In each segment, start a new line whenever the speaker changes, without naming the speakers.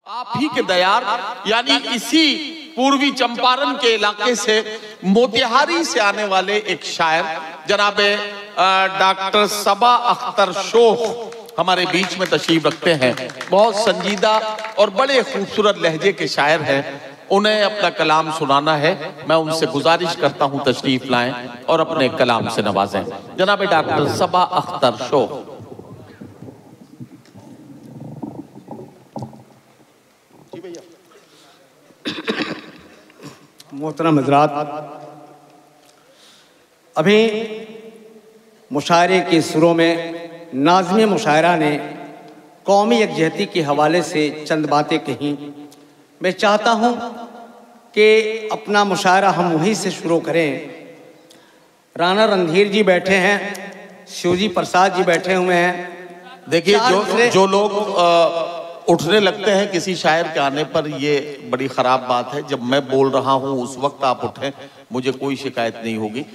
आप ही के दयार यानी इसी पूर्वी चंपारण के इलाके से मोतिहारी से आने वाले एक शायर जनाब डॉक्टर सबा अख्तर शोख हमारे बीच में तशरीफ रखते हैं। बहुत संजीदा और बड़े खूबसूरत लहजे के शायर हैं। उन्हें अपना कलाम सुनाना है। मैं उनसे गुजारिश करता हूं तशरीफ लाएं और अपने कलाम से नवाजें। जनाब डॉक्टर सबा अख्तर शोख।
मोहतरम हज़रात, अभी मुशायरे के सुरों में नाज़िम मुशायरा ने कौमी यकजहती के हवाले से चंद बातें कहीं। मैं चाहता हूँ कि अपना मुशायरा हम वहीं से शुरू करें। राणा रणधीर जी बैठे हैं, शिवजी प्रसाद जी बैठे हुए हैं।
देखिए जो लोग उठने लगते हैं किसी शायर के आने पर, ये बड़ी ख़राब बात है। जब मैं बोल रहा हूँ उस वक्त आप उठें, मुझे कोई शिकायत नहीं होगी।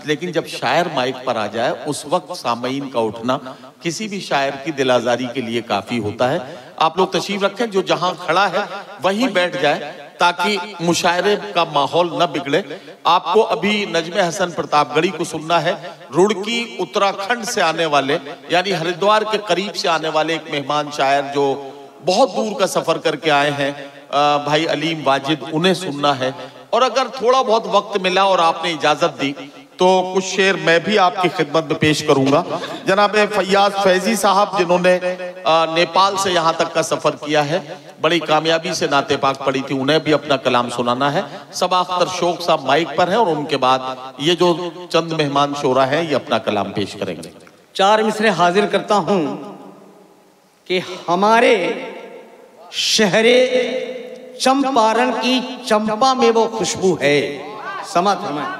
लेकिन जब शायर माइक पर आ जाए उस वक्त सामईन का उठना किसी भी शायर की दिल आज़ारी के लिए काफ़ी होता है। आप लोग तशरीफ रखें, जो जहाँ खड़ा है वहीं बैठ जाए ताकि मुशायरे का माहौल न बिगड़े। आपको अभी नजमे हसन प्रतापगढ़ी को सुनना है। रुड़की उत्तराखंड से आने वाले यानी हरिद्वार के करीब से आने वाले एक मेहमान शायर जो बहुत दूर का सफर करके आए हैं, भाई अलीम वाजिद, उन्हें सुनना है। और अगर थोड़ा बहुत वक्त मिला और आपने इजाजत दी तो कुछ शेर मैं भी आपकी खिदमत में पेश करूंगा। जनाब फैयाज फैजी साहब, जिन्होंने नेपाल से यहाँ तक का सफर किया है, बड़ी कामयाबी से नाते पाक पड़ी थी, उन्हें भी अपना कलाम सुनाना है। सबा अख्तर शोख साहब माइक पर हैं और उनके बाद ये जो चंद मेहमान शोरा हैं ये अपना कलाम पेश करेंगे।
चार मिसरे हाजिर करता हूँ कि हमारे शहरे चंपारण की चंपा में वो खुशबू है। समा फरमाएं।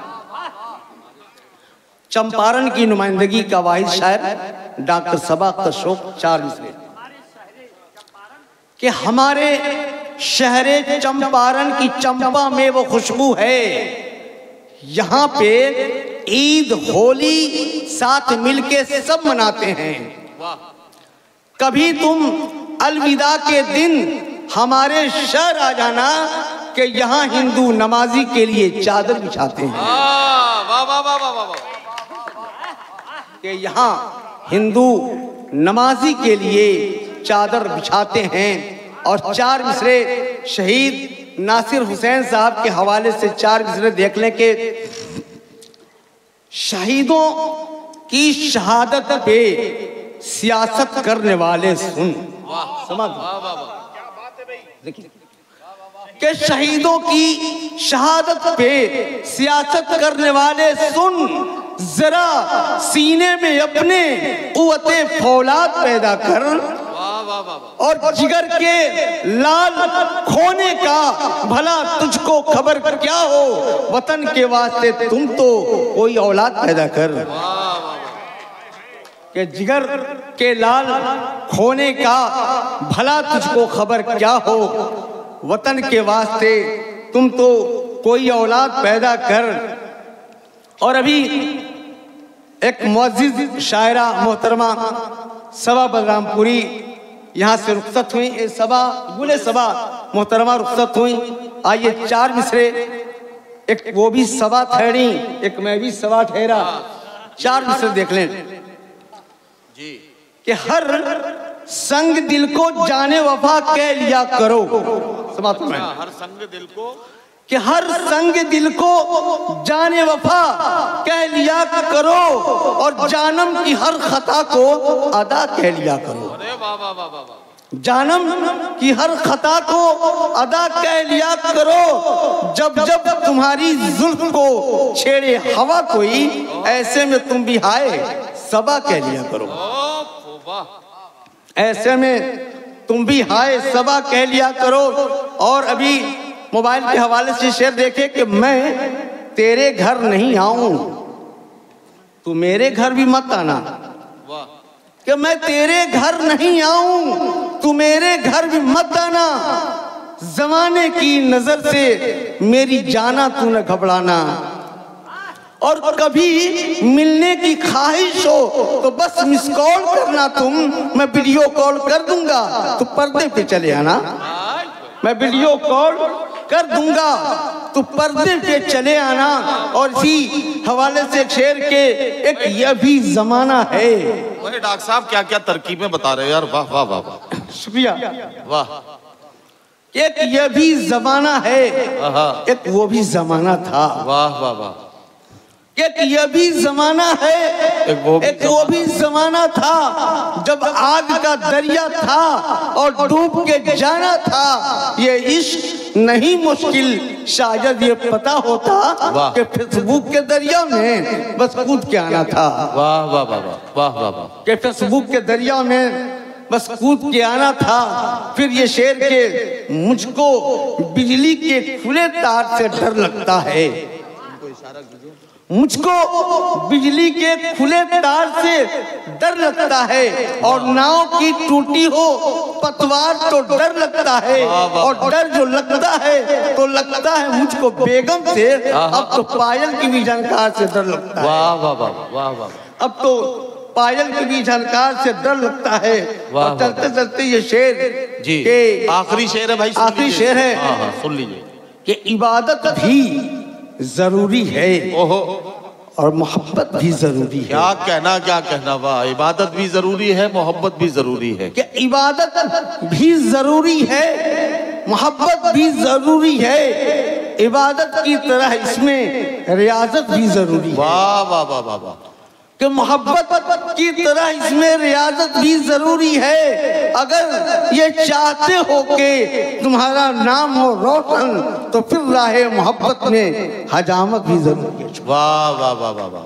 चंपारण की नुमाइंदगी का वाहिद शायर डॉक्टर सबा अख्तर शोख। चार मिसरे कि हमारे शहरे चंपारण की चंपा में वो खुशबू है, यहाँ पे ईद होली साथ मिलके सब मनाते हैं। कभी तुम अलविदा के दिन हमारे शहर आ जाना कि यहाँ हिंदू नमाजी के लिए चादर बिछाते हैं।
वाह वाह वाह वाह वाह।
कि यहाँ हिंदू नमाजी के लिए चादर बिछाते हैं। और चार मिसरे शहीद नासिर हुसैन साहब के हवाले से चार मिसरे देख लें कि शहीदों की शहादत पे सियासत करने वाले सुन। समझ कि शहीदों की शहादत पे सियासत करने वाले सुन, जरा सीने में अपने कुव्वते फौलाद पैदा कर और जिगर के लाल खोने का भला तुझको खबर क्या हो। वतन के वास्ते तुम तो कोई औलाद पैदा कर। कि जिगर के लाल खोने का भला तुझको खबर क्या हो। वतन के वास्ते तुम तो कोई औलाद पैदा कर। और अभी एक मुअज़्ज़िज़ शायरा मोहतरमा सबा बलरामपुरी यहाँ से रुखसत हुई। सबा गुले सबा मोहतरमा रुखसत हुई। आइए चार मिसरे, एक वो भी सबा ठहरी, एक मैं भी सबा ठहरा। चार मिसरे देख लें जी। कि हर संग दिल को जाने वफा कह लिया करो। समाप्त में हर संग दिल को कि हर संग दिल को जाने वफा कह लिया करो और जानम की हर खता को अदा कह लिया करो। जानम की हर खता को अदा कह लिया करो। जब जब तुम्हारी जुल्फ को छेड़े हवा कोई, ऐसे में तुम भी हाय सबा कह लिया करो। ऐसे में तुम भी हाय सबा कह लिया करो। और अभी मोबाइल के हवाले से शेर देखे कि मैं तेरे घर नहीं आऊं, तू मेरे घर भी मत आना। कि मैं तेरे घर नहीं आऊं, तू मेरे घर भी मत आना। जमाने की नजर से मेरी जाना तू न घबराना। और कभी मिलने की ख्वाहिश हो तो बस मिस कॉल करना तुम, मैं वीडियो कॉल कर दूंगा, तो पर्दे पे चले आना। मैं वीडियो कॉल कर दूंगा तो पर्दे पे चले आना। और इसी हवाले से शेर के एक यह भी जमाना है।
अरे डॉक्टर साहब क्या क्या तरकीबें बता रहे हो यार, वाह वाह वाह वाह,
शुक्रिया।
वाह।
एक यह भी जमाना है, एक वो भी जमाना था।
वाह वाह वाह।
एक यह भी जमाना है, एक वो भी जमाना था जब आग का दरिया था और डूब के जाना था। ये इश्क नहीं मुश्किल, शायद ये पता होता कि फेसबुक के दरिया में बस कूद के आना था।
वाह वाह वाह वाह वाह वाह।
कि फेसबुक के दरिया में बस कूद के आना था। फिर ये शेर के मुझको बिजली के खुले तार से डर लगता है, मुझको बिजली के खुले तार से डर लगता है। और नाव की टूटी हो पतवार तो डर लगता है, और डर जो लगता है तो लगता है मुझको बेगम से, अब तो पायल की भी झनकार से डर लगता है।
वाह वाह वाह वाह वाह।
अब तो पायल की भी झनकार से डर लगता है। और चलते चलते ये शेर
जी आखिरी शेर है भाई,
आखिरी शेर है।
हाँ, सुन लीजिए
कि इबादत भी जरूरी है,
ओहो,
और मोहब्बत भी जरूरी है।
क्या कहना वाह। इबादत भी जरूरी है, मोहब्बत भी जरूरी है।
कि इबादत भी जरूरी है, मोहब्बत भी जरूरी है। इबादत की तरह इसमें रियाजत भी जरूरी है।
वाह वाह वाह वाह वाह।
कि मोहब्बत की तरह इसमें रियाजत भी जरूरी है। अगर ये चाहते हो कि तुम्हारा नाम हो रोशन, तो फिर राहे मोहब्बत में हजामत भी जरूरी है।
वाह वाह वाह वाह वाह।